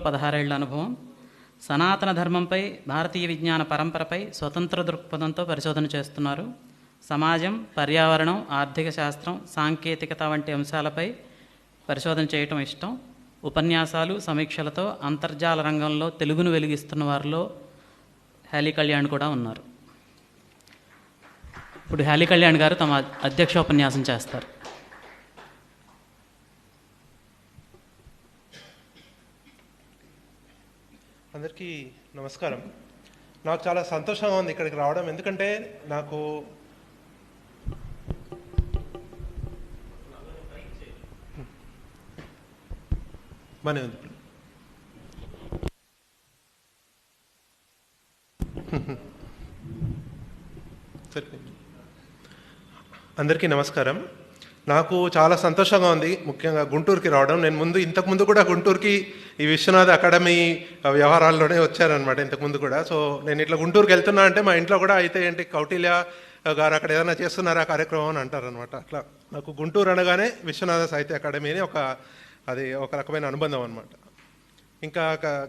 16 ఏళ్ల అనుభవం. సనాతన ధర్మంపై, భారతీయ విజ్ఞాన పరంపరపై స్వతంత్ర దృక్పథంతో పరిశోధన చేస్తున్నారు. సమాజం, పర్యావరణం, ఆర్థిక శాస్త్రం, సాంకేతికత వంటి అంశాలపై పరిశోధన చేయటం ఇష్టం. ఉపన్యాసాలు, సమీక్షలతో అంతర్జాల రంగంలో తెలుగును వెలిగిస్తున్న వారిలో హ్యాలీ కళ్యాణ్ కూడా ఉన్నారు. ఇప్పుడు హ్యాలీ కళ్యాణ్ గారు తమ అధ్యక్షోపన్యాసం చేస్తారు. అందరికీ నమస్కారం. నాకు చాలా సంతోషంగా ఉంది ఇక్కడికి రావడం. ఎందుకంటే నాకు బాగానే ఉంది. సరిపోయింది. అందరికీ నమస్కారం. నాకు చాలా సంతోషంగా ఉంది ముఖ్యంగా గుంటూరుకి రావడం. నేను ఇంతకుముందు కూడా గుంటూరుకి ఈ విశ్వనాథ అకాడమీ వ్యవహారాల్లోనే వచ్చారనమాట ఇంతకుముందు కూడా. సో నేను ఇట్లా గుంటూరుకి వెళ్తున్నా అంటే మా ఇంట్లో కూడా అయితే ఏంటి కౌటిల్య గారు అక్కడ ఏదైనా చేస్తున్నారా కార్యక్రమం అని అంటారనమాట. అట్లా నాకు గుంటూరు అనగానే విశ్వనాథ సాహిత్య అకాడమీ అని అది ఒక రకమైన అనుబంధం అనమాట. ఇంకా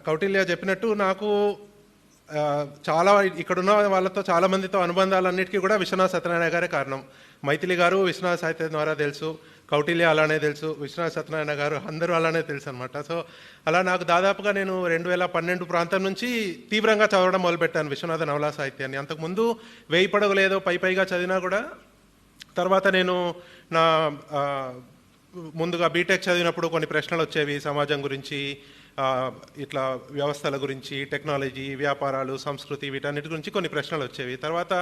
కౌటిల్య చెప్పినట్టు నాకు చాలా ఇక్కడున్న వాళ్ళతో చాలామందితో అనుబంధాలన్నిటికీ కూడా విశ్వనాథ సత్యనారాయణ గారే కారణం. మైథిలి గారు విశ్వనాథ సాహిత్యం ద్వారా తెలుసు, కౌటిల్య అలానే తెలుసు, విశ్వనాథ సత్యనారాయణ గారు అందరూ అలానే తెలుసు అనమాట. సో అలా నాకు దాదాపుగా నేను 2012 ప్రాంతం నుంచి తీవ్రంగా చదవడం మొదలుపెట్టాను విశ్వనాథ నవలా సాహిత్యాన్ని. అంతకుముందు 1000 పడగలు ఏదో పైగా చదివినా కూడా తర్వాత నేను ముందుగా బీటెక్ చదివినప్పుడు కొన్ని ప్రశ్నలు వచ్చేవి సమాజం గురించి, ఇట్లా వ్యవస్థల గురించి, టెక్నాలజీ, వ్యాపారాలు, సంస్కృతి, వీటన్నిటి గురించి కొన్ని ప్రశ్నలు వచ్చేవి. తర్వాత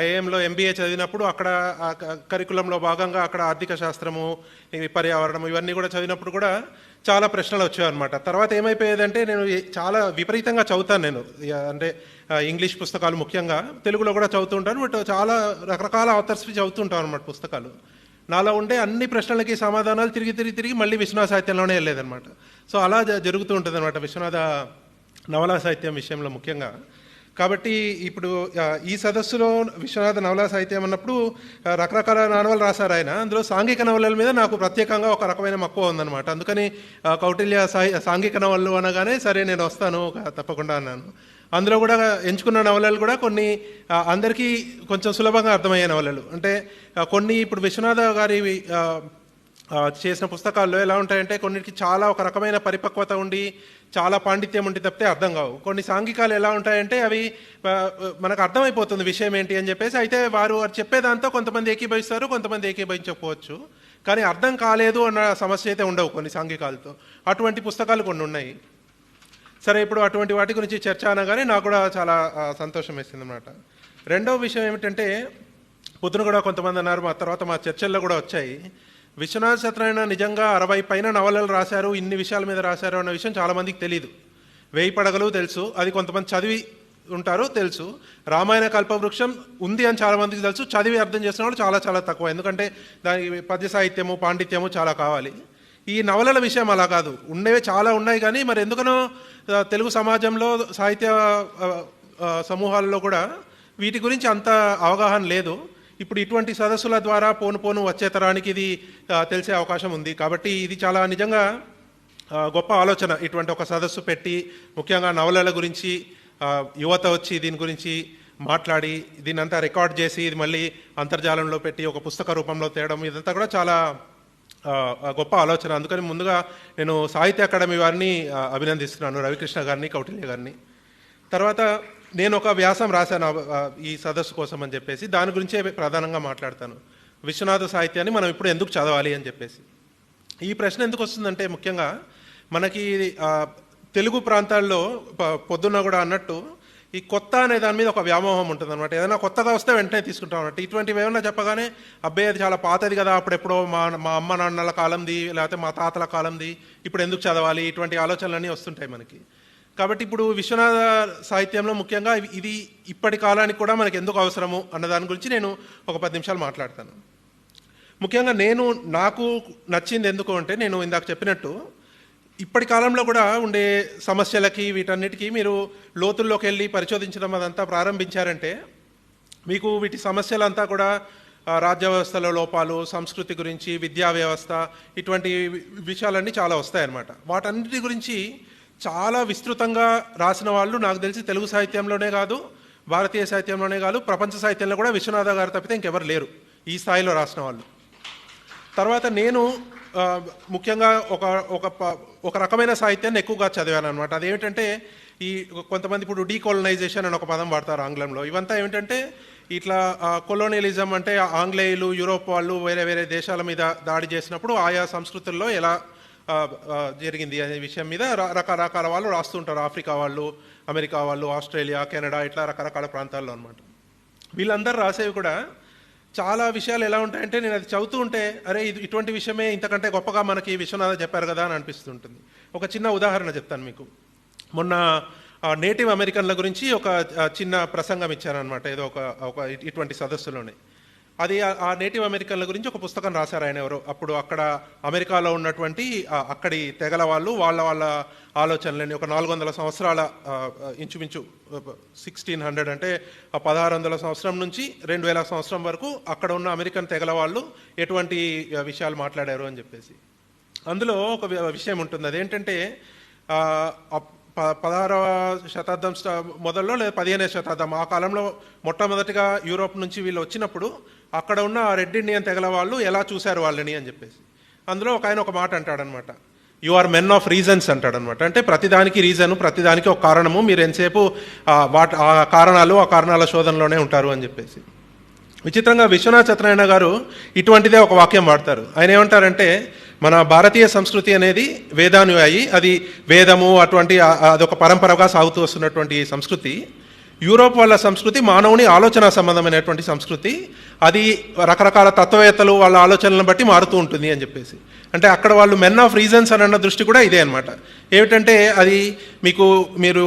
ఐఐఎంలో ఎంబీఏ చదివినప్పుడు అక్కడ కరికులంలో భాగంగా అక్కడ ఆర్థిక శాస్త్రము, పర్యావరణం ఇవన్నీ కూడా చదివినప్పుడు కూడా చాలా ప్రశ్నలు వచ్చాయన్నమాట. తర్వాత ఏమైపోయేదంటే నేను చాలా విపరీతంగా చదువుతాను. నేను అంటే ఇంగ్లీష్ పుస్తకాలు ముఖ్యంగా, తెలుగులో కూడా చదువుతూ ఉంటాను. బట్ చాలా రకరకాల ఆథర్స్వి చదువుతుంటాను అనమాట పుస్తకాలు. నాలో ఉండే అన్ని ప్రశ్నలకి సమాధానాలు తిరిగి మళ్ళీ విశ్వనాథ సాహిత్యంలోనే వెళ్ళేదన్నమాట. సో అలా జరుగుతూ ఉంటుంది అనమాట విశ్వనాథ నవలా సాహిత్యం విషయంలో ముఖ్యంగా. కాబట్టి ఇప్పుడు ఈ సదస్సులో విశ్వనాథ నవలా సాహిత్యం అన్నప్పుడు రకరకాల నవలలు రాశారు ఆయన. అందులో సాంఘిక నవలల మీద నాకు ప్రత్యేకంగా ఒక రకమైన మక్కువ ఉందన్నమాట. అందుకని కౌటిల్య సాంఘిక నవలలు అనగానే సరే నేను వస్తాను తప్పకుండా అన్నాను. అందులో కూడా ఎంచుకున్న నవలలు కూడా కొన్ని అందరికీ కొంచెం సులభంగా అర్థమయ్యే నవలలు. అంటే కొన్ని ఇప్పుడు విశ్వనాథ గారి చేసిన పుస్తకాల్లో ఎలా ఉంటాయంటే కొన్నిటికి చాలా ఒక రకమైన పరిపక్వత ఉండి చాలా పాండిత్యం ఉండి తప్పితే అర్థం కావు. కొన్ని సాంఘికాలు ఎలా ఉంటాయంటే అవి మనకు అర్థమైపోతుంది విషయం ఏంటి అని చెప్పేసి. అయితే వారు చెప్పేదాంతో కొంతమంది ఏకీభవిస్తారు, కొంతమంది ఏకీభవించకపోవచ్చు, కానీ అర్థం కాలేదు అన్న సమస్య అయితే ఉండవు కొన్ని సాంఘికాలతో. అటువంటి పుస్తకాలు కొన్ని ఉన్నాయి. సరే, ఇప్పుడు అటువంటి వాటి గురించి చర్చ అనగానే నాకు కూడా చాలా సంతోషం వేసింది అన్నమాట. రెండవ విషయం ఏమిటంటే పొద్దున కూడా కొంతమంది అన్నారు, మా తర్వాత మా చర్చల్లో కూడా వచ్చాయి, విశ్వనాథ సత్యనారాయణ నిజంగా 60 పైన నవలలు రాశారు, ఇన్ని విషయాల మీద రాశారు అన్న విషయం చాలామందికి తెలియదు. 1000 పడగలు తెలుసు, అది కొంతమంది చదివి ఉంటారు తెలుసు. రామాయణ కల్పవృక్షం ఉంది అని చాలామందికి తెలుసు, చదివి అర్థం చేసిన వాళ్ళు చాలా చాలా తక్కువ. ఎందుకంటే దానికి పద్య సాహిత్యము, పాండిత్యము చాలా కావాలి. ఈ నవలల విషయం అలా కాదు, ఉండేవి చాలా ఉన్నాయి. కానీ మరి ఎందుకనో తెలుగు సమాజంలో సాహిత్య సమూహాలలో కూడా వీటి గురించి అంత అవగాహన లేదు. ఇప్పుడు ఇటువంటి సదస్సుల ద్వారా పోను వచ్చే తరానికి ఇది తెలిసే అవకాశం ఉంది. కాబట్టి ఇది చాలా నిజంగా గొప్ప ఆలోచన. ఇటువంటి ఒక సదస్సు పెట్టి ముఖ్యంగా నవలల గురించి యువత వచ్చి దీని గురించి మాట్లాడి దీన్నంతా రికార్డ్ చేసి ఇది మళ్ళీ అంతర్జాలంలో పెట్టి ఒక పుస్తక రూపంలో తేయడం, ఇదంతా కూడా చాలా గొప్ప ఆలోచన. అందుకని ముందుగా నేను సాహిత్య అకాడమీ వారిని అభినందిస్తున్నాను, రవికృష్ణ గారిని, కౌటిల్య గారిని. తర్వాత నేను ఒక వ్యాసం రాశాను ఈ సదస్సు కోసం అని చెప్పేసి, దాని గురించే ప్రధానంగా మాట్లాడతాను. విశ్వనాథ సాహిత్యాన్ని మనం ఇప్పుడు ఎందుకు చదవాలి అని చెప్పేసి. ఈ ప్రశ్న ఎందుకు వస్తుందంటే ముఖ్యంగా మనకి తెలుగు ప్రాంతాల్లో పొద్దున్న కూడా అన్నట్టు ఈ కొత్త అనే దాని మీద ఒక వ్యామోహం ఉంటుంది అనమాట. ఏదైనా కొత్తగా వస్తే వెంటనే తీసుకుంటాం అన్నట్టు. ఇటువంటివి ఏమన్నా చెప్పగానే అబ్బాయి అది చాలా పాతది కదా, అప్పుడెప్పుడో మా అమ్మ నాన్నల కాలంది, లేకపోతే మా తాతల కాలంది, ఇప్పుడు ఎందుకు చదవాలి, ఇటువంటి ఆలోచనలన్నీ వస్తుంటాయి మనకి. కాబట్టి ఇప్పుడు విశ్వనాథ సాహిత్యంలో ముఖ్యంగా ఇది ఇప్పటి కాలానికి కూడా మనకి ఎందుకు అవసరము అన్న దాని గురించి నేను ఒక 10 నిమిషాలు మాట్లాడతాను. ముఖ్యంగా నాకు నచ్చింది ఎందుకు అంటే, నేను ఇందాక చెప్పినట్టు ఇప్పటి కాలంలో కూడా ఉండే సమస్యలకి వీటన్నిటికీ మీరు లోతుల్లోకి వెళ్ళి పరిశోధించడం అదంతా ప్రారంభించారంటే మీకు వీటి సమస్యలంతా కూడా రాజ్య వ్యవస్థలో లోపాలు, సంస్కృతి గురించి, విద్యా వ్యవస్థ, ఇటువంటి విషయాలన్నీ చాలా వస్తాయన్నమాట. వాటన్నిటి గురించి చాలా విస్తృతంగా రాసిన వాళ్ళు నాకు తెలిసి తెలుగు సాహిత్యంలోనే కాదు, భారతీయ సాహిత్యంలోనే కాదు, ప్రపంచ సాహిత్యంలో కూడా విశ్వనాథ గారు తప్పితే ఇంకెవరు లేరు ఈ స్థాయిలో రాసిన వాళ్ళు. తర్వాత నేను ముఖ్యంగా ఒక రకమైన సాహిత్యాన్ని ఎక్కువగా చదివాను అనమాట. అదేమిటంటే ఈ కొంతమంది ఇప్పుడు డీకోలనైజేషన్ అని ఒక పదం వాడతారు ఆంగ్లంలో. ఇవంతా ఏమిటంటే ఇట్లా కొలోనియలిజం అంటే ఆంగ్లేయులు, యూరోప్ వాళ్ళు వేరే వేరే దేశాల మీద దాడి చేసినప్పుడు ఆయా సంస్కృతుల్లో ఎలా జరిగింది అనే విషయం మీద రకరకాల వాళ్ళు రాస్తుంటారు. ఆఫ్రికా వాళ్ళు, అమెరికా వాళ్ళు, ఆస్ట్రేలియా, కెనడా, ఇట్లా రకరకాల ప్రాంతాల్లో అనమాట. వీళ్ళందరూ రాసేవి కూడా చాలా విషయాలు ఎలా ఉంటాయంటే నేను అది చదువుతూ ఉంటే అరే ఇటువంటి విషయమే ఇంతకంటే గొప్పగా మనకి విశ్వనాథ చెప్పారు కదా అని అనిపిస్తుంటుంది. ఒక చిన్న ఉదాహరణ చెప్తాను మీకు. మొన్న నేటివ్ అమెరికన్ల గురించి ఒక చిన్న ప్రసంగం ఇచ్చారనమాట ఏదో ఒక ఇటువంటి సదస్సులోనే. అది ఆ నేటివ్ అమెరికన్ల గురించి ఒక పుస్తకం రాశారు ఆయన ఎవరో. అప్పుడు అక్కడ అమెరికాలో ఉన్నటువంటి అక్కడి తెగల వాళ్ళు వాళ్ళ ఆలోచనలని ఒక 400 సంవత్సరాల ఇంచుమించు 1600 అంటే 1600 సంవత్సరం నుంచి 2000 సంవత్సరం వరకు అక్కడ ఉన్న అమెరికన్ తెగల వాళ్ళు ఎటువంటి విషయాలు మాట్లాడారు అని చెప్పేసి. అందులో ఒక విషయం ఉంటుంది. అదేంటంటే 16వ శతాబ్దం మొదల్లో లేదా 15వ శతాబ్దం ఆ కాలంలో మొట్టమొదటిగా యూరోప్ నుంచి వీళ్ళు వచ్చినప్పుడు అక్కడ ఉన్న రెడ్ ఇండియన్ తెగల వాళ్ళు ఎలా చూశారు వాళ్ళని అని చెప్పేసి. అందులో ఒక ఆయన ఒక మాట అంటాడనమాట, you are men of reasons అంటాడనమాట. అంటే ప్రతిదానికి రీజను, ప్రతిదానికి ఒక కారణము, మీరు ఎంతసేపు ఆ కారణాల శోధనలోనే ఉంటారు అని చెప్పేసి. విచిత్రంగా విశ్వనాథ్ సత్యనారాయణ గారు ఇటువంటిదే ఒక వాక్యం వాడతారు. ఆయన ఏమంటారంటే మన భారతీయ సంస్కృతి అనేది వేదానుయాయి, అది వేదము అటువంటి అదొక పరంపరగా సాగుతూ వస్తున్నటువంటి సంస్కృతి. యూరోప్ వాళ్ళ సంస్కృతి మానవుని ఆలోచన సంబంధమైనటువంటి సంస్కృతి, అది రకరకాల తత్వవేత్తలు వాళ్ళ ఆలోచనలను బట్టి మారుతూ ఉంటుంది అని చెప్పేసి. అంటే అక్కడ వాళ్ళు మెన్ ఆఫ్ రీజన్స్ అని అన్న దృష్టి కూడా ఇదే అనమాట. ఏమిటంటే అది మీరు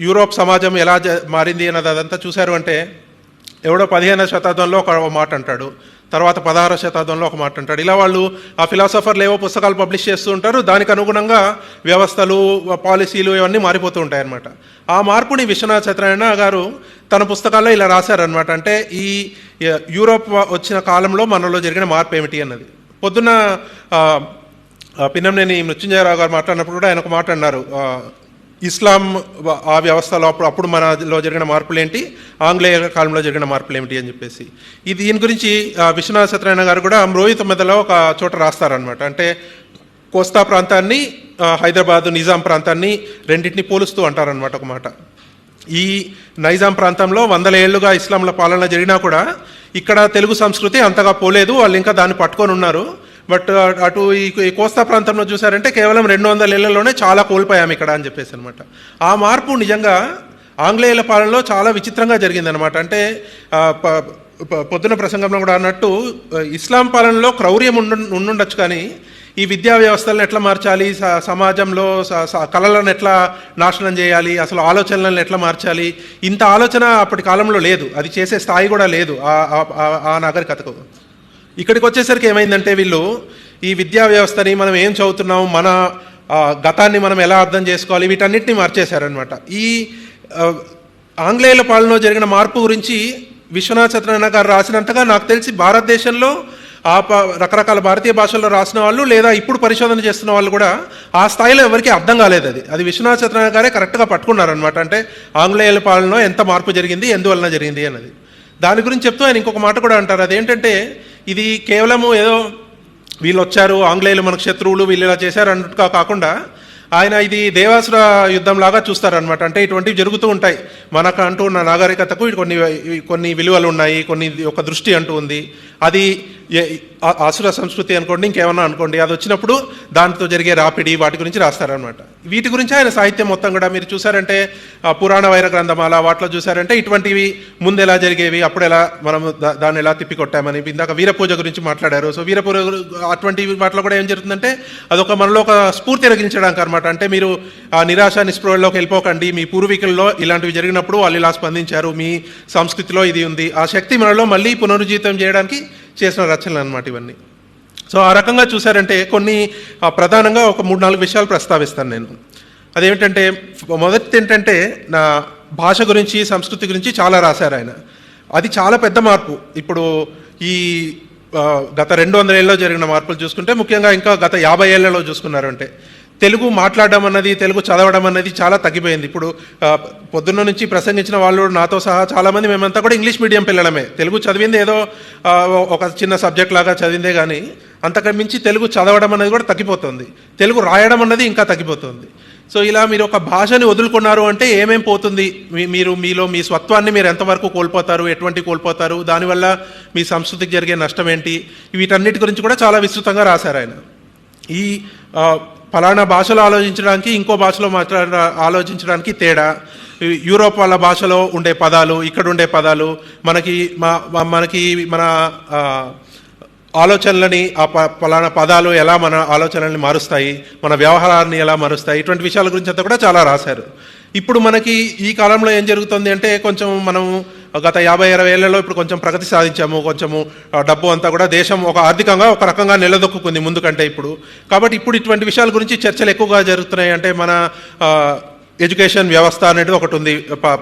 యూరోప్ సమాజం ఎలా మారింది అన్నది అదంతా చూశారు అంటే ఎవడో 15వ శతాబ్దంలో ఒక మాట అంటాడు, తర్వాత 16వ శతాబ్దంలో ఒక మాట అంటాడు. ఇలా వాళ్ళు ఆ ఫిలాసఫర్లు ఏవో పుస్తకాలు పబ్లిష్ చేస్తూ ఉంటారు. దానికి అనుగుణంగా వ్యవస్థలు, పాలసీలు ఇవన్నీ మారిపోతూ ఉంటాయి అన్నమాట. ఆ మార్పుని విశ్వనాథ్ సత్యనారాయణ గారు తన పుస్తకాల్లో ఇలా రాశారనమాట. అంటే ఈ యూరోప్ వచ్చిన కాలంలో మనలో జరిగిన మార్పు ఏమిటి అన్నది. పొద్దున్న పిన్నంనేని మృత్యుంజయరావు గారు మాట్లాడినప్పుడు కూడా ఆయన ఒక మాట అన్నారు, ఇస్లాం ఆ వ్యవస్థలో అప్పుడు మనలో జరిగిన మార్పులు ఏంటి, ఆంగ్లేయ కాలంలో జరిగిన మార్పులు ఏమిటి అని చెప్పేసి. దీని గురించి విశ్వనాథ్ సత్యనారాయణ గారు కూడా రోహిత్ మెదలో ఒక చోట రాస్తారనమాట. అంటే కోస్తా ప్రాంతాన్ని, హైదరాబాద్ నిజాం ప్రాంతాన్ని రెండింటిని పోలుస్తూ అంటారనమాట ఒక మాట. ఈ నైజాం ప్రాంతంలో 100 ఏళ్లుగా ఇస్లాంల పాలన జరిగినా కూడా ఇక్కడ తెలుగు సంస్కృతి అంతగా పోలేదు, వాళ్ళు ఇంకా దాన్ని పట్టుకొని ఉన్నారు. బట్ అటు ఈ కోస్తా ప్రాంతంలో చూసారంటే కేవలం 200 ఏళ్లలోనే చాలా కోల్పోయాము ఇక్కడ అని చెప్పేసి అనమాట. ఆ మార్పు నిజంగా ఆంగ్లేయుల పాలనలో చాలా విచిత్రంగా జరిగిందనమాట. అంటే పొద్దున ప్రసంగంలో కూడా అన్నట్టు ఇస్లాం పాలనలో క్రౌర్యం ఉండుండొచ్చు, కానీ ఈ విద్యా వ్యవస్థలను ఎట్లా మార్చాలి, సమాజంలో కళలను ఎట్లా నాశనం చేయాలి, అసలు ఆలోచనలను ఎట్లా మార్చాలి, ఇంత ఆలోచన అప్పటి కాలంలో లేదు. అది చేసే స్థాయి కూడా లేదు ఆ నాగరికతకు. ఇక్కడికి వచ్చేసరికి ఏమైందంటే వీళ్ళు ఈ విద్యా వ్యవస్థని మనం ఏం చదువుతున్నాం, మన గతాన్ని మనం ఎలా అర్థం చేసుకోవాలి, వీటన్నిటిని మార్చేశారనమాట. ఈ ఆంగ్లేయుల పాలనలో జరిగిన మార్పు గురించి విశ్వనాథ్ సత్యనారాయణ గారు రాసినంతగా నాకు తెలిసి భారతదేశంలో రకరకాల భారతీయ భాషల్లో రాసిన వాళ్ళు లేదా ఇప్పుడు పరిశోధన చేస్తున్న వాళ్ళు కూడా ఆ స్థాయిలో ఎవరికి అర్థం కాలేదు. అది విశ్వనాథ్ సత్యనారాయణ గారే కరెక్ట్గా పట్టుకున్నారనమాట. అంటే ఆంగ్లేయుల పాలనలో ఎంత మార్పు జరిగింది, ఎందువలన జరిగింది అన్నది. దాని గురించి చెప్తూ ఆయన ఇంకొక మాట కూడా అంటారు. అదేంటంటే ఇది కేవలము ఏదో వీళ్ళు వచ్చారు, ఆంగ్లేయులు మనకు శత్రువులు, వీళ్ళు ఇలా చేశారు అన్నట్టుగా కాకుండా ఆయన ఇది దేవాసుర యుద్ధం లాగా చూస్తారనమాట. అంటే ఇటువంటివి జరుగుతూ ఉంటాయి, మనకు అంటూ ఉన్న నాగరికతకు కొన్ని విలువలు ఉన్నాయి, ఒక దృష్టి అంటూ ఉంది. అది ఆసుర సంస్కృతి అనుకోండి, ఇంకేమన్నా అనుకోండి, అది వచ్చినప్పుడు దాంతో జరిగే రాపిడి వాటి గురించి రాస్తారనమాట. వీటి గురించి ఆయన సాహిత్యం మొత్తం కూడా మీరు చూసారంటే పురాణ వైర గ్రంథమాల వాటిలో చూసారంటే ఇటువంటివి ముందు ఎలా జరిగేవి, అప్పుడు ఎలా మనం దాన్ని ఎలా తిప్పికొట్టామని. ఇందాక వీరపూజ గురించి మాట్లాడారు. సో వీరపూజ అటువంటి వాటిలో కూడా ఏం జరుగుతుందంటే అదొక మనలో ఒక స్ఫూర్తి రగిలించడానికి అనమాట. అంటే మీరు ఆ నిరాశ నిస్పృహల్లోకి వెళ్ళిపోకండి, మీ పూర్వీకుల్లో ఇలాంటివి జరిగినప్పుడు వాళ్ళు ఇలా స్పందించారు, మీ సంస్కృతిలో ఇది ఉంది, ఆ శక్తి మనలో మళ్ళీ పునరుజ్జీవితం చేయడానికి చేసిన రచనలు అనమాట ఇవన్నీ. సో ఆ రకంగా చూసారంటే కొన్ని ప్రధానంగా ఒక 3-4 విషయాలు ప్రస్తావిస్తాను నేను. అదేమిటంటే మొదటిది ఏంటంటే నా భాష గురించి, సంస్కృతి గురించి చాలా రాశారు ఆయన. అది చాలా పెద్ద మార్పు. ఇప్పుడు ఈ గత 200 ఏళ్ళలో జరిగిన మార్పులు చూసుకుంటే, ముఖ్యంగా ఇంకా గత 50 ఏళ్లలో చూసుకున్నారు అంటే తెలుగు మాట్లాడడం అన్నది, తెలుగు చదవడం అన్నది చాలా తగ్గిపోయింది. ఇప్పుడు పొద్దున్న నుంచి ప్రసంగించిన వాళ్ళు నాతో సహా చాలామంది మేమంతా కూడా ఇంగ్లీష్ మీడియం పిల్లలమే. తెలుగు చదివింది ఏదో ఒక చిన్న సబ్జెక్ట్ లాగా చదివిందే కానీ అంతకు మించి తెలుగు చదవడం అనేది కూడా తగ్గిపోతుంది. తెలుగు రాయడం అన్నది ఇంకా తగ్గిపోతుంది. సో ఇలా మీరు ఒక భాషని వదులుకున్నారు అంటే ఏమేం పోతుంది, మీరు మీలో మీ స్వత్వాన్ని మీరు ఎంతవరకు కోల్పోతారు, ఎటువంటి కోల్పోతారు, దానివల్ల మీ సంస్కృతికి జరిగే నష్టం ఏంటి, వీటన్నిటి గురించి కూడా చాలా విస్తృతంగా రాశారు ఆయన. ఈ ఫలానా భాషలో ఆలోచించడానికి ఇంకో భాషలో ఆలోచించడానికి తేడా, యూరోప్ వాళ్ళ భాషలో ఉండే పదాలు, ఇక్కడ ఉండే పదాలు మనకి మన ఆలోచనలని, ఫలానా పదాలు ఎలా మన ఆలోచనల్ని మారుస్తాయి, మన వ్యవహారాన్ని ఎలా మారుస్తాయి, ఇటువంటి విషయాల గురించి అంతా కూడా చాలా రాశారు. ఇప్పుడు మనకి ఈ కాలంలో ఏం జరుగుతుంది అంటే కొంచెం మనం గత 50-60 ఏళ్లలో ఇప్పుడు కొంచెం ప్రగతి సాధించాము, కొంచెము డబ్బు అంతా కూడా దేశం ఒక ఆర్థికంగా ఒక రకంగా నిలదొక్కుంది ముందు కంటే ఇప్పుడు. కాబట్టి ఇప్పుడు ఇటువంటి విషయాల గురించి చర్చలు ఎక్కువగా జరుగుతున్నాయి. అంటే మన ఎడ్యుకేషన్ వ్యవస్థ అనేది ఒకటి ఉంది,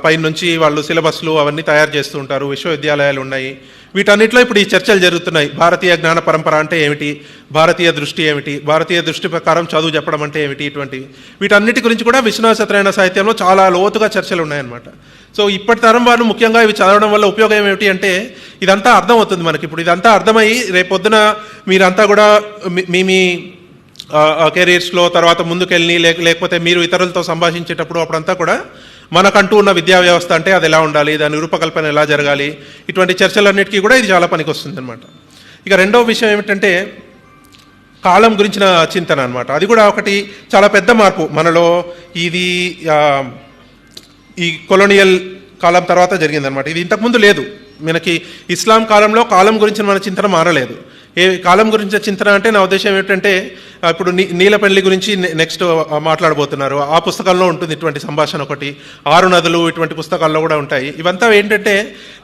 పై నుంచి వాళ్ళు సిలబస్లు అవన్నీ తయారు చేస్తూ ఉంటారు, విశ్వవిద్యాలయాలు ఉన్నాయి, వీటన్నిటిలో ఇప్పుడు ఈ చర్చలు జరుగుతున్నాయి. భారతీయ జ్ఞాన పరంపర అంటే ఏమిటి, భారతీయ దృష్టి ఏమిటి, భారతీయ దృష్టి ప్రకారం చదువు చెప్పడం అంటే ఏమిటి, ఇటువంటివి వీటన్నిటి గురించి కూడా విశ్వనాథ సత్యనారాయణ సాహిత్యంలో చాలా లోతుగా చర్చలు ఉన్నాయన్నమాట. సో ఇప్పటి తరం వాళ్ళు ముఖ్యంగా ఇవి చదవడం వల్ల ఉపయోగం ఏమిటి అంటే ఇదంతా అర్థం అవుతుంది మనకి. ఇప్పుడు ఇదంతా అర్థమయ్యి రేపొద్దున మీరంతా కూడా మీ కెరీర్స్లో తర్వాత ముందుకెళ్ళి లేకపోతే మీరు ఇతరులతో సంభాషించేటప్పుడు అప్పుడంతా కూడా మనకంటూ ఉన్న విద్యా వ్యవస్థ అంటే అది ఎలా ఉండాలి, దాని రూపకల్పన ఎలా జరగాలి, ఇటువంటి చర్చలన్నిటికీ కూడా ఇది చాలా పనికి వస్తుంది అనమాట. ఇక రెండవ విషయం ఏమిటంటే కాలం గురించిన చింతన అనమాట. అది కూడా ఒకటి చాలా పెద్ద మార్పు మనలో. ఇది ఈ కొలోనియల్ కాలం తర్వాత జరిగిందనమాట. ఇది ఇంతకుముందు లేదు. మనకి ఇస్లాం కాలంలో కాలం గురించి మన చింతన మారలేదు. ఏ కాలం గురించిన చింతన అంటే నా ఉద్దేశం ఏమిటంటే ఇప్పుడు నీలపెళ్లి గురించి నెక్స్ట్ మాట్లాడబోతున్నారు. ఆ పుస్తకంలో ఉంటుంది ఇటువంటి సంభాషణ ఒకటి. 6 నదులు ఇటువంటి పుస్తకాల్లో కూడా ఉంటాయి. ఇవంతా ఏంటంటే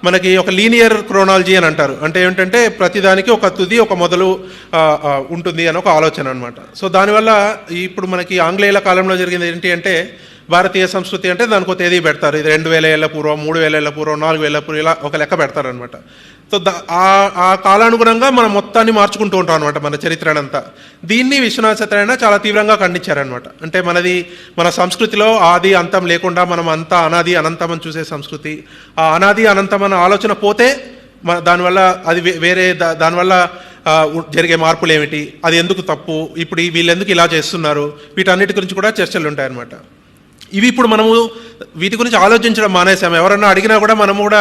మనకి ఒక లీనియర్ క్రోనాలజీ అని అంటారు. అంటే ఏమిటంటే ప్రతిదానికి ఒక తుది ఒక మొదలు ఉంటుంది అని ఒక ఆలోచన అనమాట. సో దానివల్ల ఇప్పుడు మనకి ఆంగ్లేయుల కాలంలో జరిగింది ఏంటి అంటే భారతీయ సంస్కృతి అంటే దానికి ఒక తేదీ పెడతారు. ఇది 2000 ఏళ్ల పూర్వం, 3000 ఏళ్ల పూర్వం, 4000 ఏళ్ల పూర్వం, ఇలా ఒక లెక్క పెడతారనమాట. సో ఆ కాలానుగుణంగా మనం మొత్తాన్ని మార్చుకుంటూ ఉంటాం అనమాట మన చరిత్రనంతా. దీన్ని విశ్వనాథ సత్యనారాయణ చాలా తీవ్రంగా ఖండించారనమాట. అంటే మన సంస్కృతిలో ఆది అంతం లేకుండా మనం అంతా అనాది అనంతం అని చూసే సంస్కృతి. ఆ అనాది అనంతం అన్న ఆలోచన పోతే దానివల్ల అది వేరే దానివల్ల జరిగే మార్పులు ఏమిటి, అది ఎందుకు తప్పు, ఇప్పుడు వీళ్ళు ఎందుకు ఇలా చేస్తున్నారు, వీటన్నిటి గురించి కూడా చర్చలు ఉంటాయన్నమాట. ఇవి ఇప్పుడు మనము వీటి గురించి ఆలోచించడం మానేసాము. ఎవరన్నా అడిగినా కూడా మనము కూడా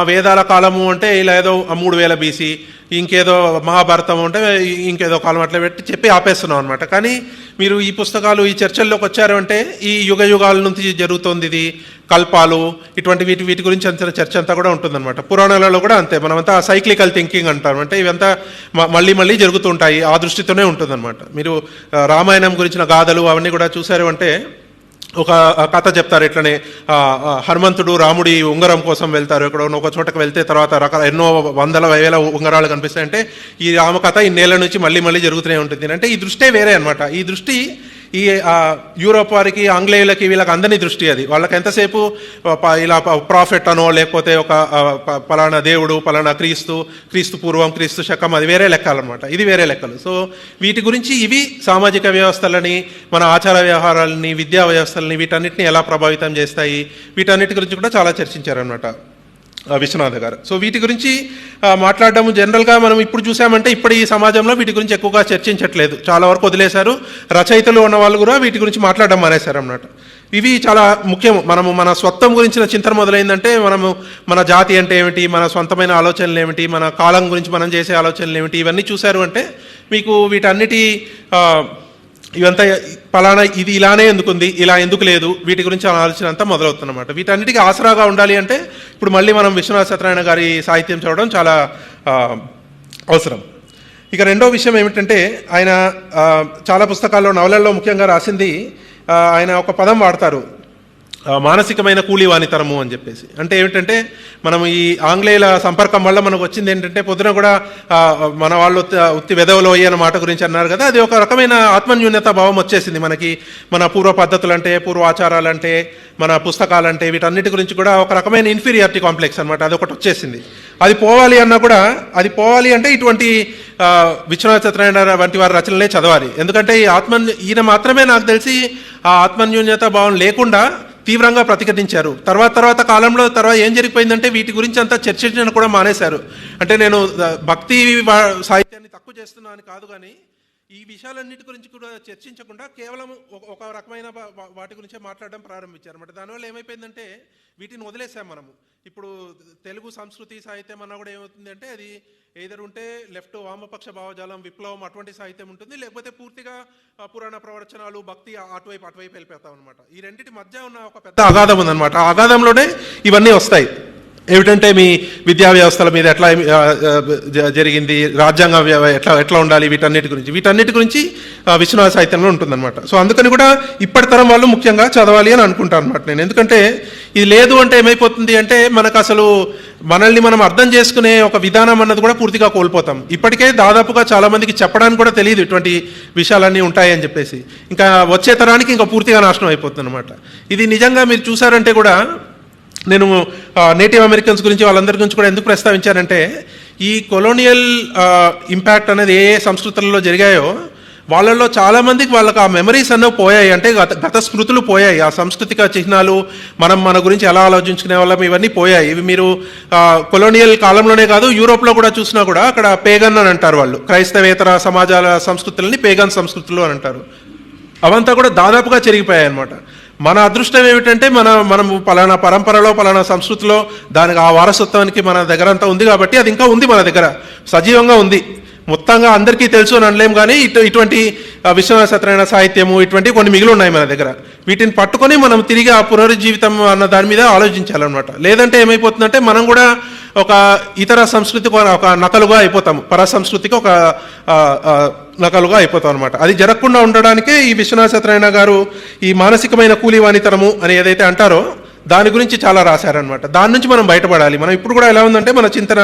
వేదాల కాలము అంటే ఇలా ఏదో 3000 BC, ఇంకేదో మహాభారతం అంటే ఇంకేదో కాలం అట్లా పెట్టి చెప్పి ఆపేస్తున్నాం అనమాట. కానీ మీరు ఈ పుస్తకాలు ఈ చర్చల్లోకి వచ్చారు అంటే ఈ యుగ యుగాల నుంచి జరుగుతుంది ఇది, కల్పాలు, ఇటువంటి వీటి గురించి అంత చర్చ అంతా కూడా ఉంటుందన్నమాట. పురాణాలలో కూడా అంతే. మనమంతా సైక్లికల్ థింకింగ్ అంటాం. అంటే ఇవంతా మళ్ళీ జరుగుతుంటాయి, ఆ దృష్టితోనే ఉంటుందన్నమాట. మీరు రామాయణం గురించిన గాథలు అవన్నీ కూడా చూశారు అంటే ఒక కథ చెప్తారు. ఇట్లనే హనుమంతుడు రాముడి ఉంగరం కోసం వెళ్తారు. ఎక్కడో ఒక చోటకు వెళ్తే తర్వాత ఎన్నో 100,000 ఉంగరాలు కనిపిస్తాయంటే ఈ రామకథ ఇన్నేళ్ల నుంచి మళ్ళీ జరుగుతూనే ఉంటుంది. అంటే ఈ దృష్టే వేరే అనమాట. ఈ దృష్టి ఈ యూరోప్ వారికి, ఆంగ్లేయులకి, వీళ్ళకి అందరి దృష్టి అది. వాళ్ళకి ఎంతసేపు ఇలా ప్రాఫిట్ అనో లేకపోతే ఒక పలానా దేవుడు, పలానా క్రీస్తు పూర్వం, క్రీస్తు శకం, అది వేరే లెక్కలన్నమాట. ఇది వేరే లెక్కలు. సో వీటి గురించి ఇవి సామాజిక వ్యవస్థలని, మన ఆచార వ్యవహారాలని, విద్యా వ్యవస్థలని, వీటన్నిటిని ఎలా ప్రభావితం చేస్తాయి, వీటన్నిటి గురించి కూడా చాలా చర్చించారనమాట విశ్వనాథ గారు. సో వీటి గురించి మాట్లాడడం జనరల్గా మనం ఇప్పుడు చూసామంటే ఇప్పుడు ఈ సమాజంలో వీటి గురించి ఎక్కువగా చర్చించట్లేదు, చాలా వరకు వదిలేశారు. రచయితలు ఉన్న వాళ్ళు కూడా వీటి గురించి మాట్లాడడం మానేశారు అన్నమాట. ఇవి చాలా ముఖ్యం. మన స్వత్వం గురించిన చింతన మొదలైందంటే మన జాతి అంటే ఏమిటి, మన సొంతమైన ఆలోచనలు ఏమిటి, మన కాలం గురించి మనం చేసే ఆలోచనలు ఏమిటి, ఇవన్నీ చూశారు అంటే మీకు వీటన్నిటి ఇవంతా పలానా ఇది ఇలానే ఎందుకుంది, ఇలా ఎందుకు లేదు, వీటి గురించి ఆలోచన అంతా మొదలవుతుందన్నమాట. వీటన్నిటికీ ఆసరాగా ఉండాలి అంటే ఇప్పుడు మళ్ళీ మనం విశ్వనాథ సత్యనారాయణ గారి సాహిత్యం చదవడం చాలా అవసరం. ఇక రెండో విషయం ఏమిటంటే ఆయన చాలా పుస్తకాల్లో, నవలల్లో ముఖ్యంగా రాసింది, ఆయన ఒక పదం వాడతారు, మానసికమైన కూలీవానితనము అని చెప్పేసి. అంటే ఏమిటంటే మనం ఈ ఆంగ్లేయుల సంపర్కం వల్ల మనకు వచ్చింది ఏంటంటే పొద్దున కూడా మన వాళ్ళు ఉత్తి వెదవలో అన్న మాట గురించి అన్నారు కదా, అది ఒక రకమైన ఆత్మన్యూన్యత భావం వచ్చేసింది మనకి. మన పూర్వ పద్ధతులంటే, పూర్వ ఆచారాలంటే, మన పుస్తకాలంటే, వీటన్నిటి గురించి కూడా ఒక రకమైన ఇన్ఫీరియారిటీ కాంప్లెక్స్ అనమాట, అది ఒకటి వచ్చేసింది. అది పోవాలి అన్నా కూడా, అది పోవాలి అంటే ఇటువంటి విశ్వనాథ సత్యనారాయణ వంటి వారి రచనలే చదవాలి. ఎందుకంటే ఈయన మాత్రమే నాకు తెలిసి ఆ ఆత్మన్యూన్యత భావం లేకుండా తీవ్రంగా ప్రతిఘటించారు. తర్వాత కాలంలో ఏం జరిగిపోయిందంటే వీటి గురించి అంతా చర్చించడం కూడా మానేశారు. అంటే నేను భక్తి సాహిత్యాన్ని తక్కువ చేస్తున్నాను కాదు, కానీ ఈ విషయాలన్నిటి గురించి కూడా చర్చించకుండా కేవలం ఒక రకమైన వాటి గురించే మాట్లాడడం ప్రారంభించారు అన్నమాట. దానివల్ల ఏమైపోయిందంటే వీటిని వదిలేసాం మనము. ఇప్పుడు తెలుగు సంస్కృతి సాహిత్యం అన్నా కూడా ఏమవుతుందంటే అది ఏదర్ ఉంటే లెఫ్ట్ వామపక్ష భావజాలం, విప్లవం అటువంటి సాహిత్యం ఉంటుంది, లేకపోతే పూర్తిగా పురాణ ప్రవచనాలు, భక్తి అటువైపు వెళ్ళిపోతాం అనమాట. ఈ రెండింటి మధ్య ఉన్న ఒక పెద్ద అగాధం ఉందన్నమాట. ఆ అగాధంలోనే ఇవన్నీ వస్తాయి. ఏమిటంటే మీ విద్యా వ్యవస్థల మీద ఎట్లా జరిగింది, రాజ్యాంగం ఎట్లా ఉండాలి, వీటన్నిటి గురించి విశ్వనాథ సాహిత్యంలో ఉంటుందన్నమాట. సో అందుకని కూడా ఇప్పటి తరం వాళ్ళు ముఖ్యంగా చదవాలి అని అనుకుంటాను అనమాట నేను. ఎందుకంటే ఇది లేదు అంటే ఏమైపోతుంది అంటే మనకు అసలు మనల్ని మనం అర్థం చేసుకునే ఒక విధానం అన్నది కూడా పూర్తిగా కోల్పోతాం. ఇప్పటికే దాదాపుగా చాలా మందికి చెప్పడానికి కూడా తెలియదు ఇటువంటి విషయాలన్నీ ఉంటాయని చెప్పేసి. ఇంకా వచ్చే తరానికి ఇంకా పూర్తిగా నాశనం అయిపోతుంది అనమాట. ఇది నిజంగా మీరు చూసారంటే కూడా నేను నేటివ్ అమెరికన్స్ గురించి వాళ్ళందరి గురించి కూడా ఎందుకు ప్రస్తావించానంటే ఈ కొలోనియల్ ఇంపాక్ట్ అనేది ఏ సంస్కృతులలో జరిగాయో వాళ్ళల్లో చాలామందికి వాళ్ళకి ఆ మెమరీస్ అన్నవి పోయాయి. అంటే గత స్మృతులు పోయాయి, ఆ సాంస్కృతిక చిహ్నాలు, మన గురించి ఎలా ఆలోచించుకునే వాళ్ళం ఇవన్నీ పోయాయి. ఇవి మీరు కొలోనియల్ కాలంలోనే కాదు యూరోప్లో కూడా చూసినా కూడా అక్కడ పేగన్ అని అంటారు వాళ్ళు. క్రైస్తవేతర సమాజాల సంస్కృతులని పేగన్ సంస్కృతులు అని అంటారు. అవంతా కూడా దాదాపుగా చెరిగిపోయాయి అన్నమాట. మన అదృష్టం ఏమిటంటే మనం పలానా పరంపరలో పలానా సంస్కృతిలో దానికి ఆ వారసత్వానికి మన దగ్గర అంతా ఉంది కాబట్టి అది ఇంకా ఉంది, మన దగ్గర సజీవంగా ఉంది. మొత్తంగా అందరికీ తెలుసు అని అనలేం, కానీ ఇటువంటి విశ్వనాథ సత్యనారాయణ సాహిత్యము ఇటువంటివి కొన్ని మిగిలి ఉన్నాయి మన దగ్గర. వీటిని పట్టుకొని మనం తిరిగి ఆ పునరుజ్జీవితం అన్న దాని మీద ఆలోచించాలన్నమాట. లేదంటే ఏమైపోతుందంటే మనం కూడా ఒక ఇతర సంస్కృతికి ఒక నకలుగా అయిపోతాము, పర సంస్కృతికి ఒక నకలుగా అయిపోతాం అనమాట. అది జరగకుండా ఉండడానికే ఈ విశ్వనాథ సత్యనారాయణ గారు ఈ మానసికమైన కూలీవానితనము అని ఏదైతే అంటారో దాని గురించి చాలా రాశారనమాట. దాని నుంచి మనం బయటపడాలి. మనం ఇప్పుడు కూడా ఎలా ఉందంటే మన చింతన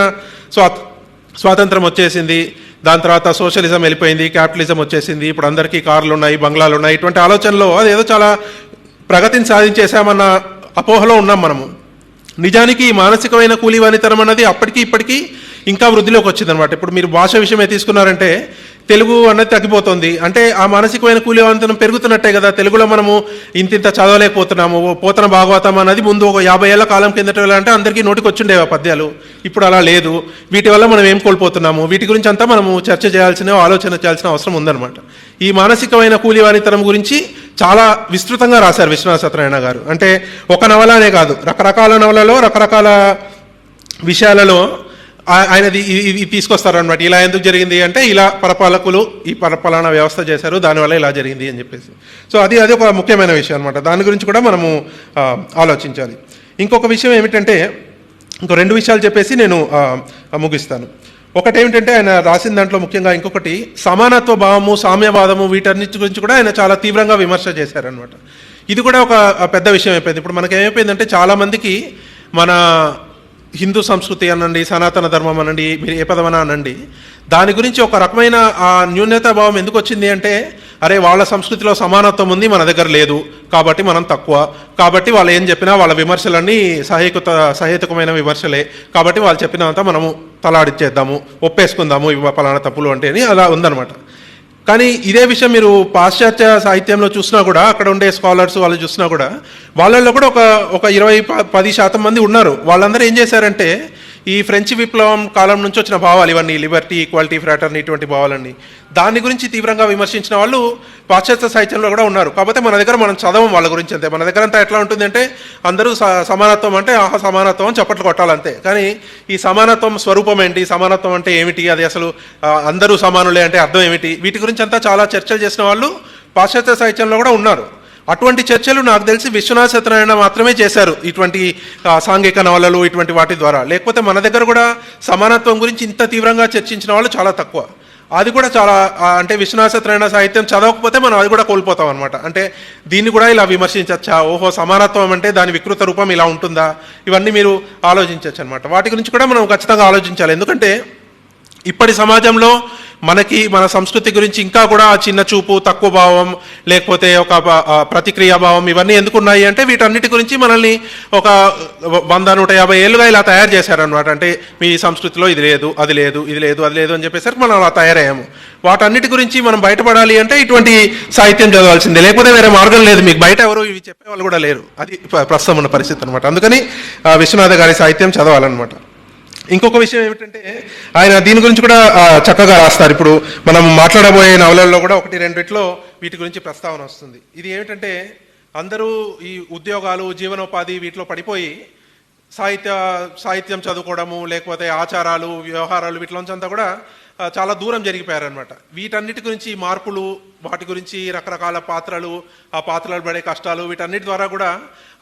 స్వాతంత్రం వచ్చేసింది, దాని తర్వాత సోషలిజం వెళ్ళిపోయింది, క్యాపిటలిజం వచ్చేసింది, ఇప్పుడు అందరికీ కార్లు ఉన్నాయి, బంగ్లాలు ఉన్నాయి, ఇటువంటి ఆలోచనలో అదేదో చాలా ప్రగతిని సాధించేశామన్న అపోహలో ఉన్నాం మనము. నిజానికి ఈ మానసికమైన కూలీవానితనం అన్నది అప్పటికి ఇప్పటికీ ఇంకా వృద్ధిలోకి వచ్చిందనమాట. ఇప్పుడు మీరు భాష విషయమే తీసుకున్నారంటే తెలుగు అన్నది తగ్గిపోతుంది. అంటే ఆ మానసికమైన కూలీవానితనం పెరుగుతున్నట్టే కదా. తెలుగులో మనము ఇంత చదవలేకపోతున్నాము. పోతన భాగవతం అన్నది ముందు ఒక 50 ఏళ్ల కాలం కిందట అంటే అందరికీ నోటికి వచ్చిండేవి ఆ పద్యాలు. ఇప్పుడు అలా లేదు. వీటి వల్ల మనం ఏం కోల్పోతున్నాము, వీటి గురించి అంతా మనము చర్చ చేయాల్సిన, ఆలోచన చేయాల్సిన అవసరం ఉందన్నమాట. ఈ మానసికమైన కూలీవానితనం గురించి చాలా విస్తృతంగా రాశారు విశ్వనాథ సత్యనారాయణ గారు. అంటే ఒక నవలనే కాదు, రకరకాల నవలలో రకరకాల విషయాలలో ఆయనది ఇది తీసుకొస్తారనమాట. ఇలా ఎందుకు జరిగింది అంటే ఇలా పరపాలకులు ఈ పలానా వ్యవస్థ చేశారు, దానివల్ల ఇలా జరిగింది అని చెప్పేసి. సో అది ఒక ముఖ్యమైన విషయం అనమాట. దాని గురించి కూడా మనము ఆలోచించాలి. ఇంకొక విషయం ఏమిటంటే ఇంకో 2 విషయాలు చెప్పేసి నేను ముగిస్తాను. ఒకటి ఏమిటంటే ఆయన రాసిన దాంట్లో ముఖ్యంగా ఇంకొకటి సమానత్వ భావము, సామ్యవాదము, వీటన్నిటి గురించి కూడా ఆయన చాలా తీవ్రంగా విమర్శ చేశారనమాట. ఇది కూడా ఒక పెద్ద విషయం అయిపోయింది. ఇప్పుడు మనకి ఏమైపోయిందంటే చాలామందికి మన హిందూ సంస్కృతి అనండి, సనాతన ధర్మం అనండి, మీరు ఏ పదమన్నా అనండి, దాని గురించి ఒక రకమైన ఆ న్యూనతా భావం ఎందుకు వచ్చింది అంటే అరే వాళ్ళ సంస్కృతిలో సమానత్వం ఉంది, మన దగ్గర లేదు, కాబట్టి మనం తక్కువ, కాబట్టి వాళ్ళు ఏం చెప్పినా వాళ్ళ విమర్శలన్నీ సహేతుకమైన విమర్శలే, కాబట్టి వాళ్ళు చెప్పినంత మనము తలాడిచ్చేద్దాము, ఒప్పేసుకుందాము ఇవి పలానా తప్పులు అంటే అని అలా ఉందన్నమాట. కానీ ఇదే విషయం మీరు పాశ్చాత్య సాహిత్యంలో చూసినా కూడా అక్కడ ఉండే స్కాలర్స్ వాళ్ళు చూసినా కూడా వాళ్ళల్లో కూడా ఒక 20-10% మంది ఉన్నారు. వాళ్ళందరూ ఏం చేశారంటే ఈ ఫ్రెంచ్ విప్లవం కాలం నుంచి వచ్చిన భావాలు ఇవన్నీ, లిబర్టీ, ఈక్వాలిటీ, ఫ్రాటర్నీ, ఇటువంటి భావాలన్నీ, దాని గురించి తీవ్రంగా విమర్శించిన వాళ్ళు పాశ్చాత్య సాహిత్యంలో కూడా ఉన్నారు. కాకపోతే మన దగ్గర మనం చదవం వాళ్ళ గురించి అంతే. మన దగ్గర అంతా ఎట్లా ఉంటుంది అంటే అందరూ సమానత్వం అంటే ఆహా సమానత్వం అని చప్పట్లు కొట్టాలంతే. కానీ ఈ సమానత్వం స్వరూపం ఏంటి, సమానత్వం అంటే ఏమిటి, అది అసలు అందరూ సమానులే అంటే అర్థం ఏమిటి, వీటి గురించి అంతా చాలా చర్చలు చేసిన వాళ్ళు పాశ్చాత్య సాహిత్యంలో కూడా ఉన్నారు. అటువంటి చర్చలు నాకు తెలిసి విశ్వనాథ సత్యనారాయణ మాత్రమే చేశారు, ఇటువంటి సాంఘిక నవలలు ఇటువంటి వాటి ద్వారా. లేకపోతే మన దగ్గర కూడా సమానత్వం గురించి ఇంత తీవ్రంగా చర్చించిన వాళ్ళు చాలా తక్కువ. అది కూడా చాలా అంటే విశ్వనాథ సత్యనారాయణ సాహిత్యం చదవకపోతే మనం అది కూడా కోల్పోతాం అనమాట. అంటే దీన్ని కూడా ఇలా విమర్శించచ్చా, ఓహో సమానత్వం అంటే దాని వికృత రూపం ఇలా ఉంటుందా, ఇవన్నీ మీరు ఆలోచించవచ్చు అనమాట. వాటి గురించి కూడా మనం ఖచ్చితంగా ఆలోచించాలి. ఎందుకంటే ఇప్పటి సమాజంలో మనకి మన సంస్కృతి గురించి ఇంకా కూడా చిన్న చూపు, తక్కువ భావం, లేకపోతే ఒక ప్రతిక్రియా భావం ఇవన్నీ ఎందుకున్నాయి అంటే వీటన్నిటి గురించి మనల్ని ఒక 100-150 ఏళ్ళుగా ఇలా తయారు చేశారనమాట. అంటే మీ సంస్కృతిలో ఇది లేదు, అది లేదు, ఇది లేదు, అది లేదు అని చెప్పేసరికి మనం అలా తయారయ్యాము. వాటన్నిటి గురించి మనం బయటపడాలి అంటే ఇటువంటి సాహిత్యం చదవాల్సిందే, లేకపోతే వేరే మార్గం లేదు. మీకు బయట ఎవరు ఇవి చెప్పేవాళ్ళు కూడా లేరు. అది ప్రస్తుతం ఉన్న పరిస్థితి అనమాట. అందుకని విశ్వనాథ గారి సాహిత్యం చదవాలన్నమాట. ఇంకొక విషయం ఏమిటంటే ఆయన దీని గురించి కూడా చక్కగా రాస్తారు. ఇప్పుడు మనం మాట్లాడబోయే నవలల్లో కూడా 1-2 వీటి గురించి ప్రస్తావన వస్తుంది. ఇది ఏమిటంటే అందరూ ఈ ఉద్యోగాలు, జీవనోపాధి వీటిలో పడిపోయి సాహిత్యం చదువుకోవడము, లేకపోతే ఆచారాలు, వ్యవహారాలు వీటిలోంచి అంతా కూడా చాలా దూరం జరిగిపోయారనమాట. వీటన్నిటి గురించి మార్పులు, వాటి గురించి రకరకాల పాత్రలు, ఆ పాత్రలు పడే కష్టాలు, వీటన్నిటి ద్వారా కూడా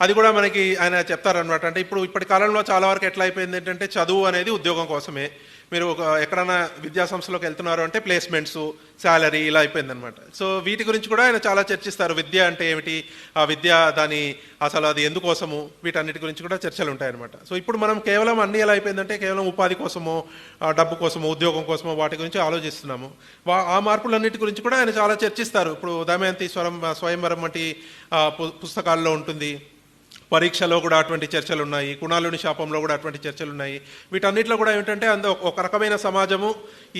అది కూడా మనకి ఆయన చెప్తారనమాట. అంటే ఇప్పటి కాలంలో చాలా వరకు ఎట్లా అయిపోయింది ఏంటంటే చదువు అనేది ఉద్యోగం కోసమే. మీరు ఎక్కడైనా విద్యా సంస్థలోకి వెళ్తున్నారు అంటే ప్లేస్మెంట్స్, శాలరీ ఇలా అయిపోయిందనమాట. సో వీటి గురించి కూడా ఆయన చాలా చర్చిస్తారు. విద్య అంటే ఏమిటి, ఆ విద్య దాని అసలు అది ఎందుకోసము, వీటన్నిటి గురించి కూడా చర్చలు ఉంటాయన్నమాట. సో ఇప్పుడు మనం కేవలం అన్ని ఎలా అయిపోయిందంటే కేవలం ఉపాధి కోసమో, డబ్బు కోసమో, ఉద్యోగం కోసమో వాటి గురించి ఆలోచిస్తున్నాము. ఆ మార్పులన్నిటి గురించి కూడా ఆయన చాలా చర్చిస్తారు. ఇప్పుడు దమయంతి స్వయంవరం వంటి పుస్తకాల్లో ఉంటుంది. పరీక్షలో కూడా అటువంటి చర్చలు ఉన్నాయి. కుణాలుని శాపంలో కూడా అటువంటి చర్చలు ఉన్నాయి. వీటన్నిటిలో కూడా ఏమిటంటే ఒక రకమైన సమాజము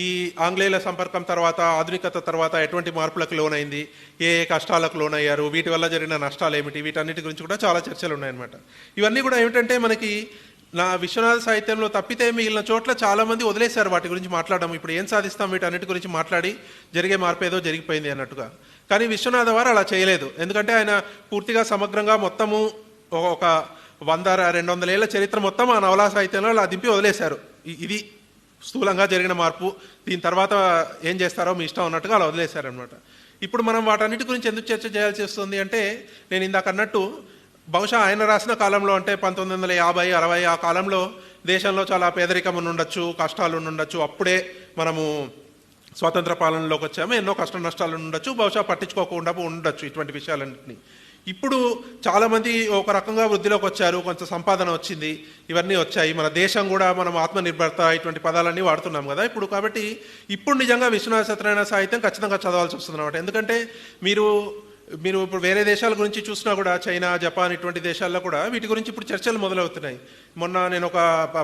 ఈ ఆంగ్లేయుల సంపర్కం తర్వాత, ఆధునికత తర్వాత ఎటువంటి మార్పులకు లోనైంది, ఏ కష్టాలకు లోనయ్యారు, వీటి వల్ల జరిగిన నష్టాలు ఏమిటి, వీటన్నిటి గురించి కూడా చాలా చర్చలు ఉన్నాయన్నమాట. ఇవన్నీ కూడా ఏమిటంటే మనకి విశ్వనాథ సాహిత్యంలో తప్పితే మిగిలిన చోట్ల చాలామంది వదిలేశారు వాటి గురించి మాట్లాడడం. ఇప్పుడు ఏం సాధిస్తాం వీటన్నిటి గురించి మాట్లాడి, జరిగే మార్పు ఏదో జరిగిపోయింది అన్నట్టుగా. కానీ విశ్వనాథ వారు అలా చేయలేదు. ఎందుకంటే ఆయన పూర్తిగా సమగ్రంగా మొత్తము ఒక 100-200 ఏళ్ల చరిత్ర మొత్తం ఆ నవలా సాహిత్యంలో అలా దింపి వదిలేశారు. ఇది స్థూలంగా జరిగిన మార్పు, దీని తర్వాత ఏం చేస్తారో మీ ఇష్టం అన్నట్టుగా అలా వదిలేశారనమాట. ఇప్పుడు మనం వాటన్నిటి గురించి ఎందుకు చర్చ చేయాల్సి వస్తుంది అంటే, నేను ఇందాక అన్నట్టు బహుశా ఆయన రాసిన కాలంలో అంటే 1950-60 ఆ కాలంలో దేశంలో చాలా పేదరికం ఉండొచ్చు, కష్టాలు ఉండొచ్చు. అప్పుడే మనము స్వాతంత్ర పాలనలోకి వచ్చాము, ఎన్నో కష్ట నష్టాలు ఉండొచ్చు, బహుశా పట్టించుకోకుండా ఉండొచ్చు ఇటువంటి విషయాలన్నింటినీ. ఇప్పుడు చాలామంది ఒక రకంగా వృద్ధిలోకి వచ్చారు, కొంత సంపాదన వచ్చింది, ఇవన్నీ వచ్చాయి. మన దేశం కూడా మనం ఆత్మనిర్భరత ఇటువంటి పదాలన్నీ వాడుతున్నాం కదా ఇప్పుడు. కాబట్టి ఇప్పుడు నిజంగా విశ్వనాథ సత్యనారాయణ సాహిత్యం ఖచ్చితంగా చదవాల్సి వస్తుంది అనమాట. ఎందుకంటే మీరు ఇప్పుడు వేరే దేశాల గురించి చూసినా కూడా, చైనా, జపాన్ ఇటువంటి దేశాల్లో కూడా వీటి గురించి ఇప్పుడు చర్చలు మొదలవుతున్నాయి. మొన్న నేను ఒక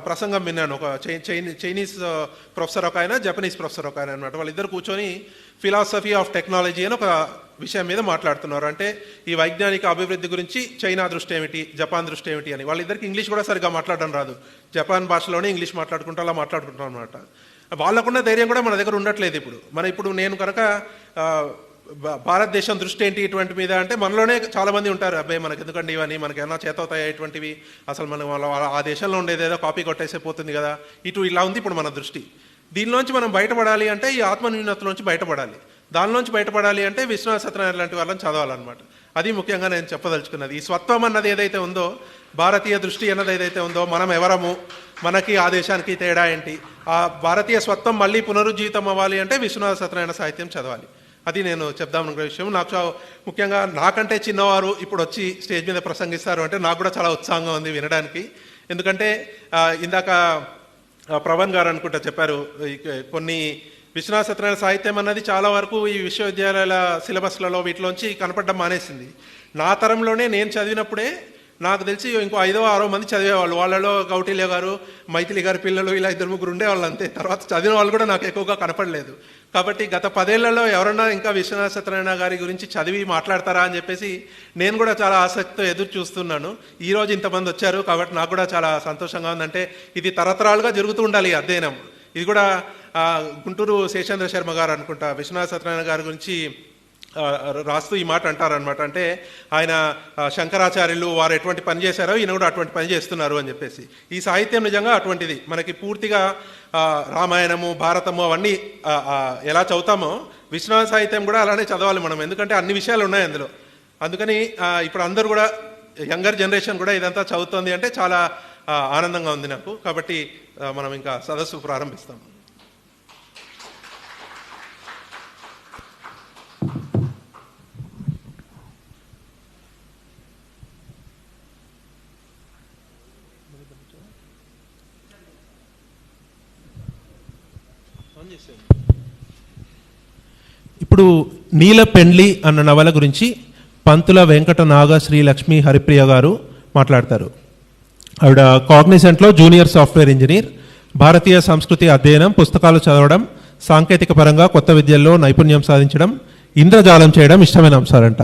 ప్రసంగం విన్నాను. ఒక చైనీస్ ప్రొఫెసర్ ఒక ఆయన, జపనీస్ ప్రొఫెసర్ ఒక ఆయన అనమాట. వాళ్ళిద్దరు కూర్చొని ఫిలాసఫీ ఆఫ్ టెక్నాలజీ అని ఒక విషయం మీద మాట్లాడుతున్నారు. అంటే ఈ వైజ్ఞానిక అభివృద్ధి గురించి చైనా దృష్టి ఏమిటి, జపాన్ దృష్టి ఏమిటి అని. వాళ్ళిద్దరికి ఇంగ్లీష్ కూడా సరిగ్గా మాట్లాడడం రాదు. జపాన్ భాషలోనే ఇంగ్లీష్ మాట్లాడుకుంటూ అలా మాట్లాడుకుంటాం అనమాట. వాళ్ళకున్న ధైర్యం కూడా మన దగ్గర ఉండట్లేదు ఇప్పుడు. నేను కనుక భారతదేశం దృష్టి ఏంటి ఇటువంటి మీద అంటే, మనలోనే చాలామంది ఉంటారు, అబ్బాయి మనకి ఎందుకండి ఇవన్నీ, మనకి ఏమైనా చేతవుతాయా ఇటువంటివి, అసలు మనం ఆ దేశంలో ఉండేది ఏదో కాపీ కొట్టేసే పోతుంది కదా, ఇలా ఉంది ఇప్పుడు మన దృష్టి. దీనిలోంచి మనం బయటపడాలి అంటే ఈ ఆత్మన్యూనతలోంచి బయటపడాలి. దానిలోంచి బయటపడాలి అంటే విశ్వనాథ సత్యనారాయణ లాంటి వాళ్ళని చదవాలన్నమాట. అది ముఖ్యంగా నేను చెప్పదలుచుకున్నది. ఈ స్వత్వం అన్నది ఏదైతే ఉందో, భారతీయ దృష్టి అన్నది ఏదైతే ఉందో, మనం ఎవరము, మనకి ఆ దేశానికి తేడా ఏంటి, ఆ భారతీయ స్వత్వం మళ్ళీ పునరుజ్జీవితం అవ్వాలి అంటే విశ్వనాథ సత్యనారాయణ సాహిత్యం చదవాలి. అది నేను చెప్దామనుకునే విషయం. నాకు ముఖ్యంగా నాకంటే చిన్నవారు ఇప్పుడు వచ్చి స్టేజ్ మీద ప్రసంగిస్తారు అంటే నాకు కూడా చాలా ఉత్సాహంగా ఉంది వినడానికి. ఎందుకంటే ఇందాక ప్రవణ్ గారు అనుకుంటా చెప్పారు, కొన్ని విశ్వనాథ సత్యనారాయణ సాహిత్యం అన్నది చాలా వరకు ఈ విశ్వవిద్యాలయాల సిలబస్లలో వీటిలోంచి కనపడడం మానేసింది. నా తరంలోనే నేను చదివినప్పుడే నాకు తెలిసి ఇంకో 5-6 మంది చదివేవాళ్ళు. వాళ్ళలో కౌటిల్య గారు, మైథిలి గారి పిల్లలు ఇలా 2-3 ఉండేవాళ్ళు అంతే. తర్వాత చదివిన వాళ్ళు కూడా నాకు ఎక్కువగా కనపడలేదు. కాబట్టి గత 10 ఏళ్లలో ఎవరన్నా ఇంకా విశ్వనాథ సత్యనారాయణ గారి గురించి చదివి మాట్లాడతారా అని చెప్పేసి నేను కూడా చాలా ఆసక్తితో ఎదురు చూస్తున్నాను. ఈరోజు ఇంతమంది వచ్చారు కాబట్టి నాకు కూడా చాలా సంతోషంగా ఉందంటే, ఇది తరతరాలుగా జరుగుతూ ఉండాలి అధ్యయనం. ఇది కూడా గుంటూరు శేషేంద్ర శర్మ గారు అనుకుంటా విశ్వనాథ సత్యనారాయణ గారి గురించి రాస్తూ ఈ మాట అంటారనమాట. అంటే ఆయన శంకరాచార్యులు వారు ఎటువంటి పని చేశారో ఈయన కూడా అటువంటి పని చేస్తున్నారు అని చెప్పేసి. ఈ సాహిత్యం నిజంగా అటువంటిది. మనకి పూర్తిగా రామాయణము, భారతము అవన్నీ ఎలా చదువుతామో విశ్వనాథ సాహిత్యం కూడా అలానే చదవాలి మనం. ఎందుకంటే అన్ని విషయాలు ఉన్నాయి అందులో. అందుకని ఇప్పుడు అందరూ కూడా, యంగర్ జనరేషన్ కూడా ఇదంతా చదువుతోంది అంటే చాలా ఆనందంగా ఉంది నాకు. కాబట్టి మనం ఇంకా సదస్సు ప్రారంభిస్తాం. ఇప్పుడు నీల పెండ్లి అన్న నవల గురించి పంతుల వెంకట నాగ శ్రీ లక్ష్మి హరిప్రియ గారు మాట్లాడతారు. ఆవిడ కాగ్నిసెంట్లో జూనియర్ సాఫ్ట్వేర్ ఇంజనీర్. భారతీయ సంస్కృతి అధ్యయనం, పుస్తకాలు చదవడం, సాంకేతిక పరంగా కొత్త విద్యల్లో నైపుణ్యం సాధించడం, ఇంద్రజాలం చేయడం ఇష్టమైన అంశాలంట.